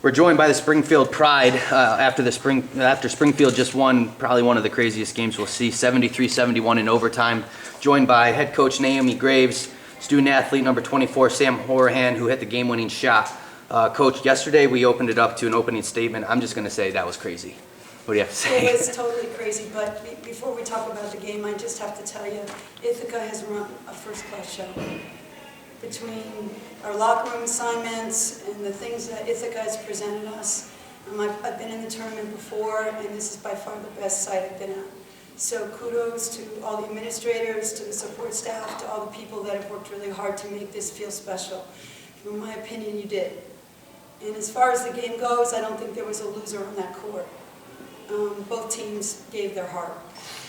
We're joined by the Springfield Pride after Springfield just won probably one of the craziest games we'll see, 73-71 in overtime. Joined by head coach Naomi Graves, student athlete number 24 Sam Horahan, who hit the game-winning shot. Coach, yesterday we opened it up to an opening statement. I'm just going to say that was crazy. What do you have to say? It was totally crazy, but before we talk about the game, I just have to tell you, Ithaca has run a first-class show. Between our locker room assignments and the things that Ithaca has presented us, I've been in the tournament before, and this is by far the best site I've been at. So kudos to all the administrators, to the support staff, to all the people that have worked really hard to make this feel special. In my opinion, you did. And as far as the game goes, I don't think there was a loser on that court. Both teams gave their heart.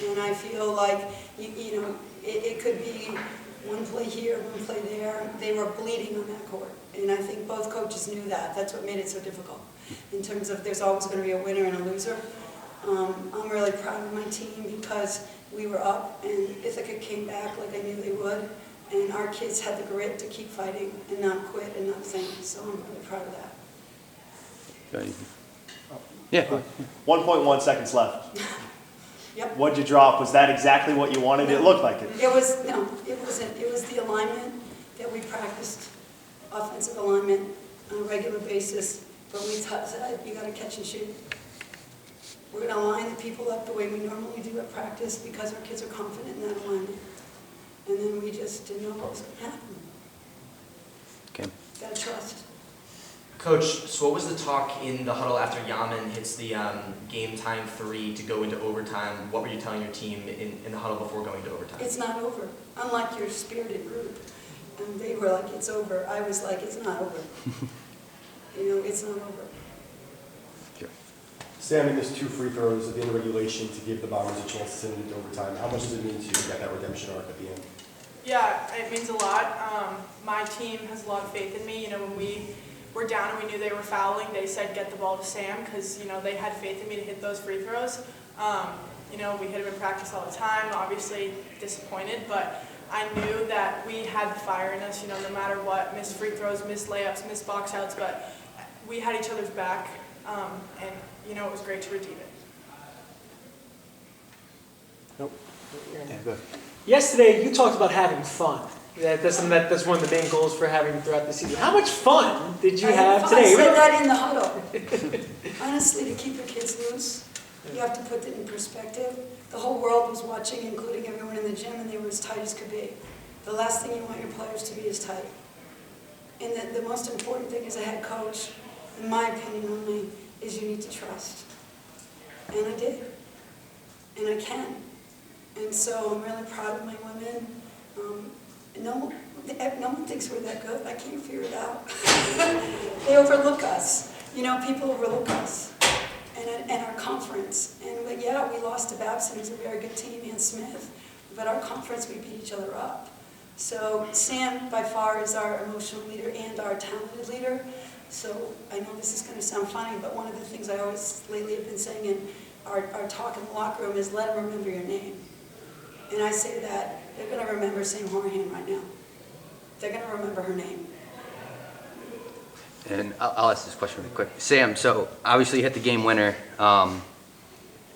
And I feel like, it could be one play here, one play there. They were bleeding on that court. And I think both coaches knew that. That's what made it so difficult. In terms of there's always going to be a winner and a loser. I'm really proud of my team because we were up and Ithaca came back like I knew they would. And our kids had the grit to keep fighting and not quit and not faint. So I'm really proud of that. Yeah. 1.1 seconds left. Yep. What'd you drop? Was that exactly what you wanted? No. It looked like it. It wasn't. It was the alignment that we practiced, offensive alignment on a regular basis. But we said, you got to catch and shoot. We're going to align the people up the way we normally do at practice because our kids are confident in that alignment. And then we just didn't know what was going to happen. Okay. Got to trust. Coach, so what was the talk in the huddle after Yaman hits the game time 3 to go into overtime? What were you telling your team in the huddle before going to overtime? It's not over. Unlike your spirited group. And they were like, it's over. I was like, it's not over. It's not over. Sure. Sam, you missed 2 free throws at the end of regulation to give the Bombers a chance to send it into overtime. How much does it mean to you to get that redemption arc at the end? Yeah, it means a lot. My team has a lot of faith in me. When we were down and we knew they were fouling, they said get the ball to Sam because they had faith in me to hit those free throws. We hit them in practice all the time. Obviously disappointed, but I knew that we had the fire in us. No matter what, missed free throws, missed layups, missed box outs, but we had each other's back, and it was great to redeem it. Nope. Yeah, good. Yesterday, you talked about having fun. That's one of the main goals for having throughout the season. How much fun did you have today? I said that in the huddle. Honestly, to keep your kids loose, you have to put it in perspective. The whole world was watching, including everyone in the gym, and they were as tight as could be. The last thing you want your players to be is tight. And the most important thing as a head coach, in my opinion only, is you need to trust. And I did. And I can. And so I'm really proud of my women. No one thinks we're that good. I can't figure it out. They overlook us. People overlook us and our conference. But yeah, we lost to Babson, who's a very good team, and Smith. But our conference, we beat each other up. So Sam, by far, is our emotional leader and our talented leader. So I know this is going to sound funny, but one of the things I always lately have been saying in our talk in the locker room is let them remember your name. And I say that they're going to remember Sam Horahan right now. They're going to remember her name. And I'll ask this question really quick. Sam, so obviously you hit the game winner, and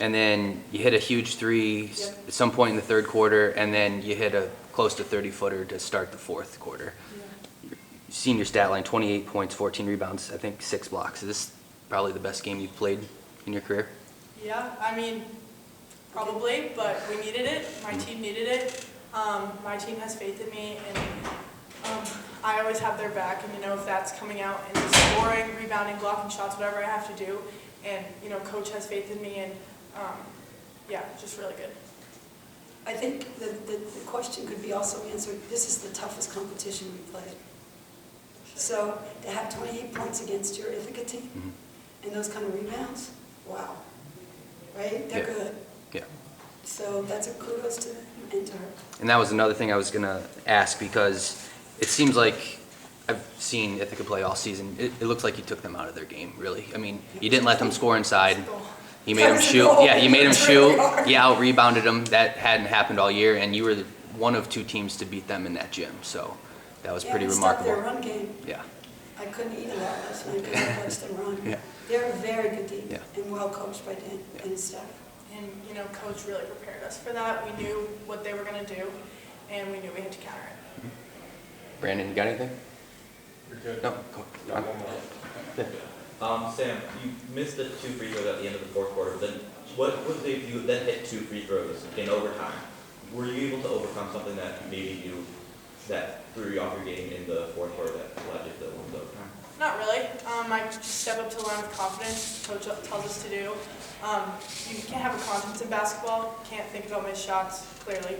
then you hit a huge 3 at some point in the third quarter, and then you hit a close to 30-footer to start the fourth quarter. Yeah. You've seen your stat line, 28 points, 14 rebounds, I think 6 blocks. Is this probably the best game you've played in your career? Yeah, probably, but we needed it. My team needed it. My team has faith in me, and I always have their back. And if that's coming out and scoring, rebounding, blocking shots, whatever I have to do, and coach has faith in me, and yeah, just really good. I think the question could be also answered. This is the toughest competition we played. So to have 28 points against your Ithaca team and those kind of rebounds, wow, right? They're good. Yeah. So that's a kudos to them and to her. And that was another thing I was going to ask, because it seems like I've seen Ithaca play all season. It looks like you took them out of their game, really. You didn't let them score inside. You made them shoot. Yeah, you made them shoot. You out-rebounded them. That hadn't happened all year, and you were one of 2 teams to beat them in that gym. So that was pretty remarkable. Stop their run game. Yeah. I couldn't eat a lot last night because I watched them run. Yeah. They're a very good team Yeah. and well coached by Dan and his staff. And, you know, coach really prepared us for that. We knew what they were going to do, and we knew we had to counter it. Brandon, you got anything? You're good. No, go No, on. one more. Sam, you missed the 2 free throws at the end of the fourth quarter. Then what was if you then hit 2 free throws in overtime? Were you able to overcome something that that threw you off your game in the fourth quarter that led you to the win overtime? Not really. I just step up to the line with confidence. Coach tells us to do. You can't have a confidence in basketball. Can't think about my shots clearly.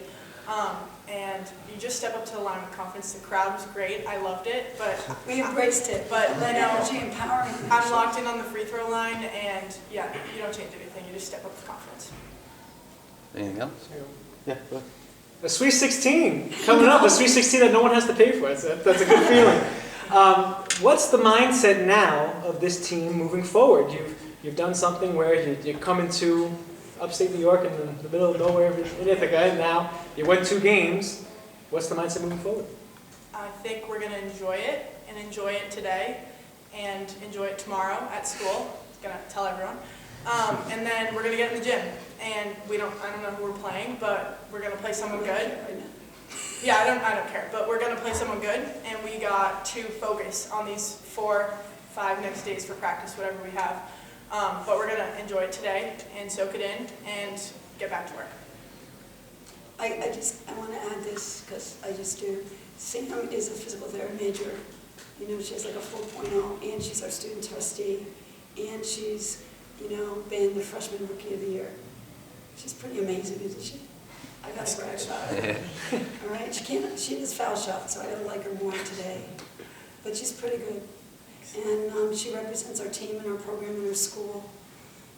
And you just step up to the line with confidence. The crowd was great. I loved it, but We embraced it. But, that you know, energy, empowering. I'm locked in on the free throw line, and yeah, you don't change anything. You just step up with confidence. Anything else? Yeah, go ahead. A Sweet 16 coming up, a Sweet 16 that no one has to pay for. That's a good feeling. What's the mindset now of this team moving forward? You've done something where you come into upstate New York in the middle of nowhere in Ithaca, and now you won 2 games. What's the mindset moving forward? I think we're going to enjoy it, and enjoy it today, and enjoy it tomorrow at school. Going to tell everyone. And then we're going to get in the gym, and I don't know who we're playing, but we're going to play someone good. Yeah, I don't care, but we're going to play someone good, and we got to focus on these 4, 5 next days for practice, whatever we have. But we're going to enjoy it today and soak it in and get back to work. I want to add this because I just do. Sam is a physical therapy major. You know, she has like a 4.0, and she's our student trustee, and she's, you know, been the freshman rookie of the year. She's pretty amazing, isn't she? I got to brag about her. All right, she does foul shots, so I gotta like her more today. But she's pretty good. And she represents our team and our program and our school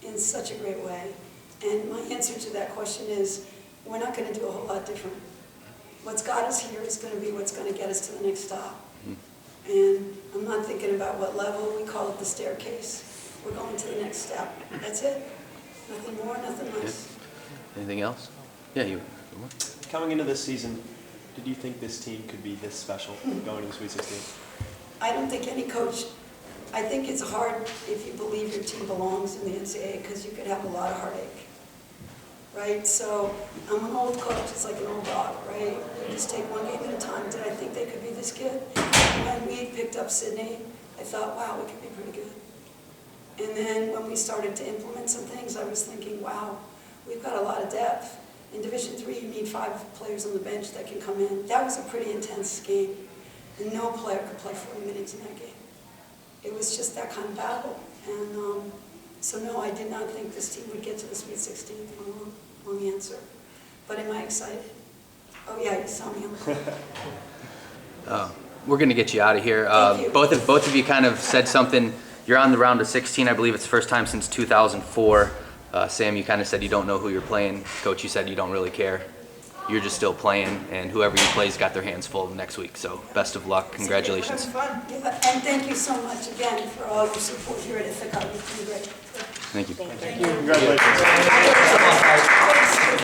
in such a great way. And my answer to that question is, we're not going to do a whole lot different. What's got us here is going to be what's going to get us to the next stop. And I'm not thinking about what level. We call it the staircase. We're going to the next step. That's it. Nothing more, nothing less. Anything else? Yeah, you. Coming into this season, did you think this team could be this special going to the Sweet 16? I don't think any coach, I think it's hard if you believe your team belongs in the NCAA because you could have a lot of heartache, right? So I'm an old coach, it's like an old dog, right? You just take one game at a time. Did I think they could be this good? When we picked up Sydney, I thought, wow, we could be pretty good. And then when we started to implement some things, I was thinking, wow, we've got a lot of depth. In Division III, you need 5 players on the bench that can come in. That was a pretty intense game, and no player could play 40 minutes in that game. It was just that kind of battle. And so no, I did not think this team would get to the Sweet 16. Long answer. But am I excited? Oh yeah, you saw me on the We're going to get you out of here. Thank you. Both of you kind of said something. You're on the round of 16. I believe it's the first time since 2004. Sam, you kind of said you don't know who you're playing. Coach, you said you don't really care. You're just still playing, and whoever you play's got their hands full next week. So best of luck. Congratulations. We're having fun. Yeah, and thank you so much again for all your support here at Ithaca. You've been great. Thank you. Thank you. Congratulations. Thank you.